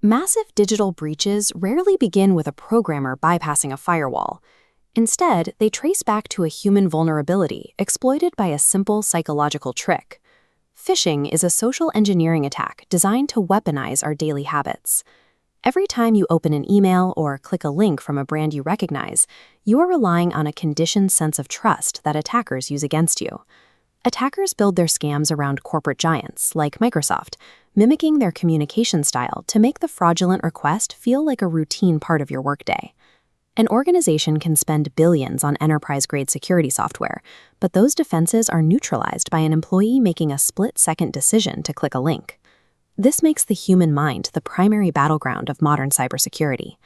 Massive digital breaches rarely begin with a programmer bypassing a firewall. Instead, they trace back to a human vulnerability exploited by a simple psychological trick. Phishing is a social engineering attack designed to weaponize our daily habits. Every time you open an email or click a link from a brand you recognize, you are relying on a conditioned sense of trust that attackers use against you. Attackers build their scams around corporate giants like Microsoft, mimicking their communication style to make the fraudulent request feel like a routine part of your workday. An organization can spend billions on enterprise-grade security software, but those defenses are neutralized by an employee making a split-second decision to click a link. This makes the human mind the primary battleground of modern cybersecurity.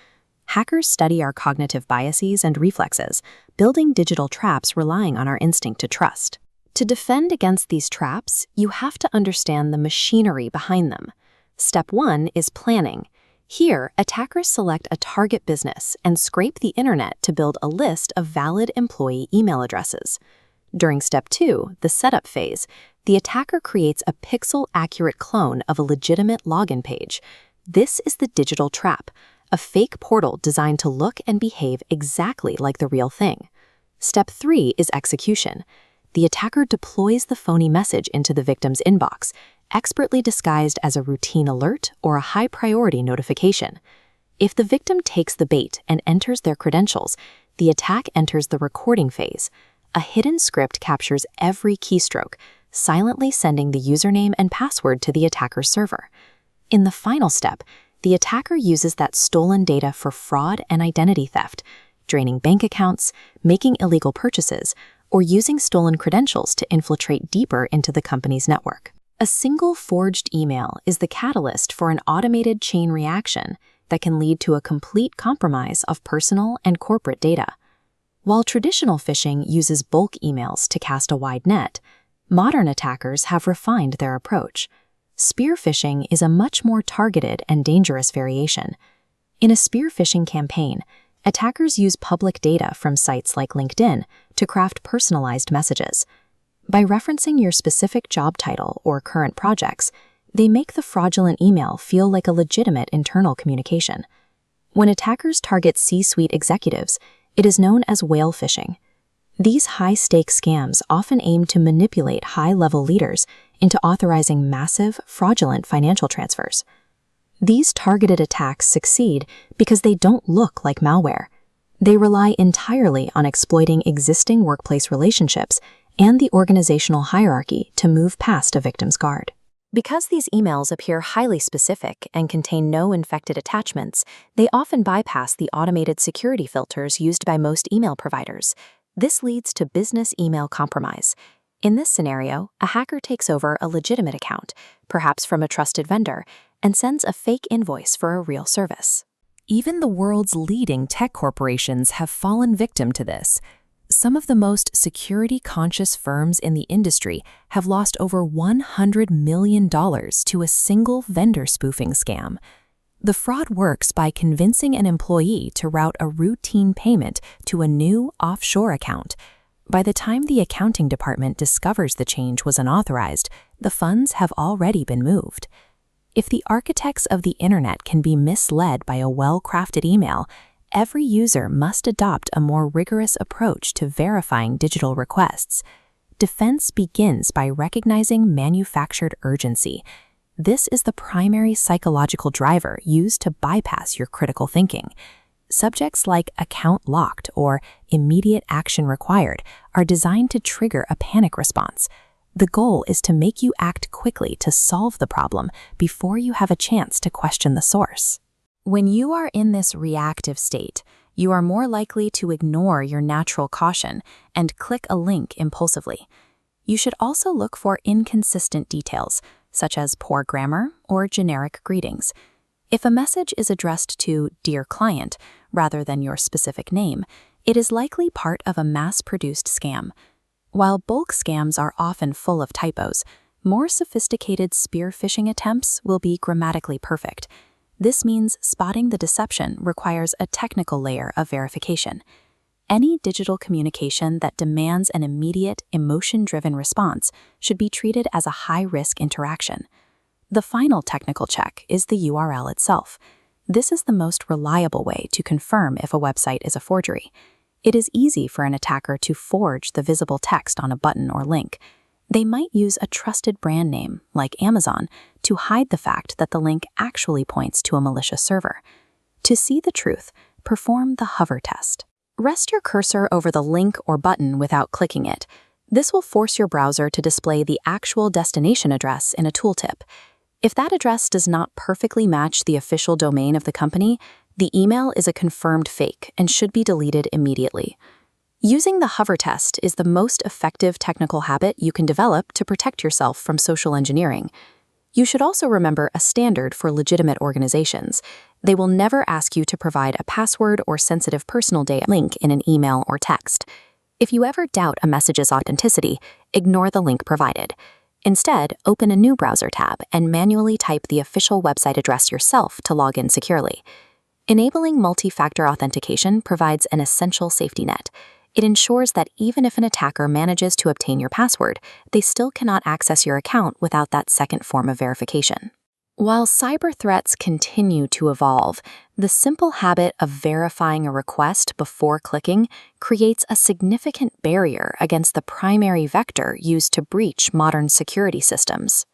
Hackers study our cognitive biases and reflexes, building digital traps relying on our instinct to trust. To defend against these traps, you have to understand the machinery behind them. Step 1 is planning. Here, attackers select a target business and scrape the internet to build a list of valid employee email addresses. During Step 2, the setup phase, the attacker creates a pixel-accurate clone of a legitimate login page. This is the digital trap, a fake portal designed to look and behave exactly like the real thing. Step 3 is execution. The attacker deploys the phony message into the victim's inbox, expertly disguised as a routine alert or a high-priority notification. If the victim takes the bait and enters their credentials, the attack enters the recording phase. A hidden script captures every keystroke, silently sending the username and password to the attacker's server. In the final step, the attacker uses that stolen data for fraud and identity theft, draining bank accounts, making illegal purchases, or using stolen credentials to infiltrate deeper into the company's network. A single forged email is the catalyst for an automated chain reaction that can lead to a complete compromise of personal and corporate data. While traditional phishing uses bulk emails to cast a wide net, modern attackers have refined their approach. Spear-Phishing is a much more targeted and dangerous variation. In a spear-phishing campaign, attackers use public data from sites like LinkedIn to craft personalized messages. By referencing your specific job title or current projects, they make the fraudulent email feel like a legitimate internal communication. When attackers target C-suite executives, it is known as Whale-Phishing. These high-stakes scams often aim to manipulate high-level leaders into authorizing massive, fraudulent financial transfers. These targeted attacks succeed because they don't look like malware. They rely entirely on exploiting existing workplace relationships and the organizational hierarchy to move past a victim's guard. Because these emails appear highly specific and contain no infected attachments, they often bypass the automated security filters used by most email providers. This leads to business email compromise. In this scenario, a hacker takes over a legitimate account, perhaps from a trusted vendor, and sends a fake invoice for a real service. Even the world's leading tech corporations have fallen victim to this. Some of the most security-conscious firms in the industry have lost over $100 million to a single vendor spoofing scam. The fraud works by convincing an employee to route a routine payment to a new offshore account. By the time the accounting department discovers the change was unauthorized, the funds have already been moved. If the architects of the internet can be misled by a well-crafted email, every user must adopt a more rigorous approach to verifying digital requests. Defense begins by recognizing manufactured urgency. This is the primary psychological driver used to bypass your critical thinking. Subjects like account locked or immediate action required are designed to trigger a panic response. The goal is to make you act quickly to solve the problem before you have a chance to question the source. When you are in this reactive state, you are more likely to ignore your natural caution and click a link impulsively. You should also look for inconsistent details, such as poor grammar or generic greetings. If a message is addressed to "Dear Client" rather than your specific name, it is likely part of a mass-produced scam. While bulk scams are often full of typos, more sophisticated spear-phishing attempts will be grammatically perfect. This means spotting the deception requires a technical layer of verification. Any digital communication that demands an immediate, emotion-driven response should be treated as a high-risk interaction. The final technical check is the URL itself. This is the most reliable way to confirm if a website is a forgery. It is easy for an attacker to forge the visible text on a button or link. They might use a trusted brand name, like Amazon, to hide the fact that the link actually points to a malicious server. To see the truth, perform the hover test. Rest your cursor over the link or button without clicking it. This will force your browser to display the actual destination address in a tooltip. If that address does not perfectly match the official domain of the company, the email is a confirmed fake and should be deleted immediately. Using the hover test is the most effective technical habit you can develop to protect yourself from social engineering. You should also remember a standard for legitimate organizations. They will never ask you to provide a password or sensitive personal data link in an email or text. If you ever doubt a message's authenticity, ignore the link provided. Instead, open a new browser tab and manually type the official website address yourself to log in securely. Enabling multi-factor authentication provides an essential safety net. It ensures that even if an attacker manages to obtain your password, they still cannot access your account without that second form of verification. While cyber threats continue to evolve, the simple habit of verifying a request before clicking creates a significant barrier against the primary vector used to breach modern security systems.